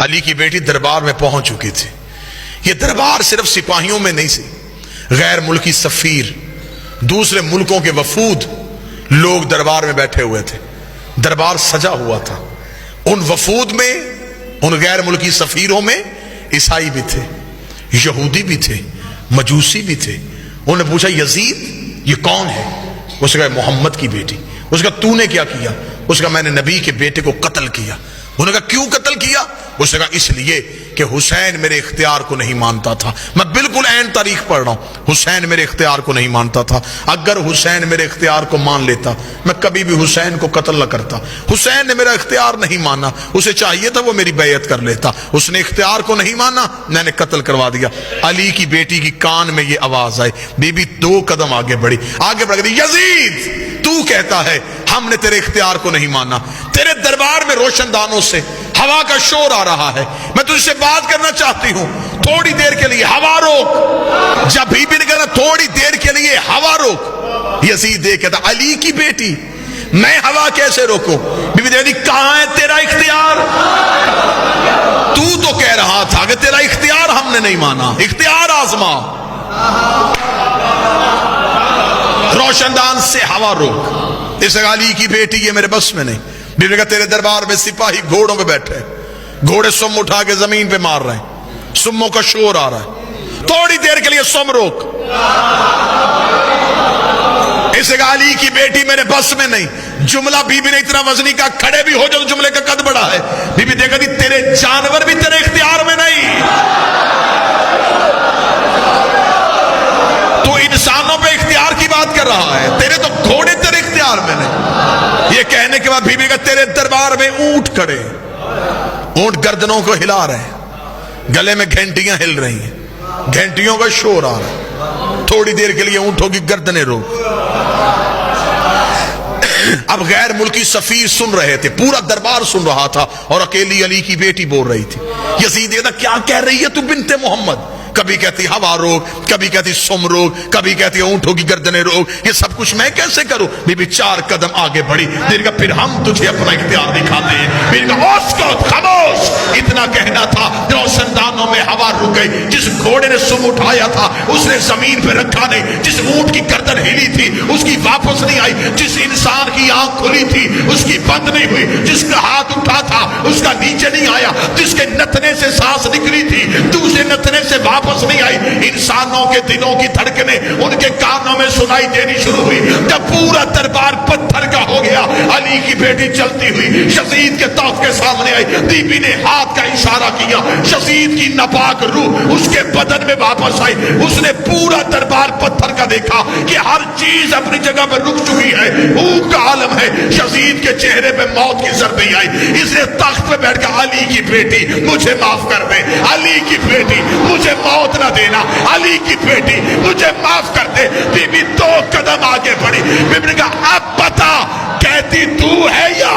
علی کی بیٹی دربار میں پہنچ چکی تھی. یہ دربار صرف سپاہیوں میں نہیں سی، غیر ملکی سفیر، دوسرے ملکوں کے وفود لوگ دربار میں بیٹھے ہوئے تھے. دربار سجا ہوا تھا. ان وفود میں، ان غیر ملکی سفیروں میں عیسائی بھی تھے، یہودی بھی تھے، مجوسی بھی تھے. انہوں نے پوچھا یزید یہ کون ہے؟ اس نے کہا محمد کی بیٹی. اس کا تو نے کیا کیا؟ اس کا میں نے نبی کے بیٹے کو قتل کیا. انہوں نے کہا کیوں قتل کیا؟ اس نے کہا اس لیے کہ حسین میرے اختیار کو نہیں مانتا تھا. میں بالکل عین تاریخ پڑھ رہا ہوں. حسین میرے اختیار کو نہیں مانتا تھا. اگر حسین میرے اختیار کو مان لیتا میں کبھی بھی حسین کو قتل نہ کرتا. حسین نے میرا اختیار نہیں مانا، اسے چاہیے تھا وہ میری بیعت کر لیتا. اس نے اختیار کو نہیں مانا، میں نے قتل کروا دیا. علی کی بیٹی کی کان میں یہ آواز آئی. بی بی 2 قدم آگے بڑھ گئی. یزید تو کہتا ہے ہم نے تیرے اختیار کو نہیں مانا. تیرے دربار میں روشن دانوں سے ہوا کا شور آ رہا ہے. میں تجھ سے بات کرنا چاہتی ہوں، تھوڑی دیر کے لیے ہوا روک. جب بی بی نے کہا تھوڑی دیر کے لیے ہوا روک، یزید کہتا علی کی بیٹی میں ہوا کیسے روکوں؟ بی بی نے کہاں ہے تیرا اختیار؟ تو کہہ رہا تھا کہ تیرا اختیار ہم نے نہیں مانا. اختیار آزما. روشن دان سے ہوا روک. اس علی کی بیٹی یہ میرے بس میں نہیں. بی بی نے کہا تیرے دربار میں سپاہی گھوڑوں پہ بیٹھے، گھوڑے سم اٹھا کے زمین پہ مار رہے ہیں، سموں کا شور آ رہا ہے، تھوڑی دیر کے لیے سم روک. اس علی کی بیٹی میرے بس میں نہیں. جملہ بی بی نے اتنا وزنی کا کھڑے بھی ہو جو جملے کا قد بڑا ہے. بی بی دیکھا دی تیرے جانور بھی تیرے اختیار میں نہیں. تو انسانوں پہ اختیار کی بات کر رہا ہے، تیرے تو گھوڑے تیرے اختیار میں نہیں. یہ کہنے کے بعد بی بی کا تیرے دربار میں اونٹ کھڑے، اونٹ گردنوں کو ہلا رہے ہیں، گلے میں گھنٹیاں ہل رہی ہیں، گھنٹیوں کا شور آ رہا ہے. تھوڑی دیر کے لیے اونٹوں کی گردنیں روک. اب غیر ملکی سفیر سن رہے تھے، پورا دربار سن رہا تھا، اور اکیلی علی کی بیٹی بول رہی تھی. یزید کہتا کیا کہہ رہی ہے تو بنت محمد؟ کبھی کہتی ہوا روک، کبھی کہتی سم روک، کبھی کہتی اونٹوں کی گردنیں روک. یہ سب کچھ میں کیسے کروں؟ بی بی 4 قدم آگے بڑھی. دیر کا پھر ہم تجھے اپنا اختیار دکھاتے ہیں. بی بی کا اسکت خاموش. اتنا کہنا تھا، روشن دانوں میں ہوا رک گئی. جس گھوڑے نے سم اٹھایا تھا اس نے زمین پہ رکھا نہیں. جس اونٹ کی گردن ہلی تھی اس کی واپس نہیں آئی. جس انسان کی آنکھ کھلی تھی اس کی بند نہیں ہوئی. جس کا ہاتھ اٹھا تھا اس کا نیچے نہیں آیا. جس کے نتنے سے سانس نکلی تھی دوسرے نتنے سے واپس نہیں آئی. انسانوں کے دلوں کی دھڑکنیں ان کے کانوں میں سنائی دینی شروع ہوئی. جب پورا دربار پتھر کا ہو گیا، علی کی بیٹی چلتی ہوئی یزید کے طاق کے سامنے آئی. بی بی نے ہاتھ کا اشارہ کیا، یزید کی ناپاک روح اس کے بدن میں واپس آئی. اس نے پورا دربار پتھر کا دیکھا کہ ہر چیز اپنی جگہ پر رک چکی ہے، بھوک کا عالم ہے. یزید کے چہرے پہ موت کی ضربیں آئی. اس نے تخت پہ بیٹھ کر علی کی بیٹی مجھے معاف کر دے، علی کی بیٹی مجھے موت نہ دینا، علی کی بیٹی مجھے معاف کر دے. بی بی 2 قدم آگے بڑھی. بی بی نے کہا اب بتا کہتی تو ہے یا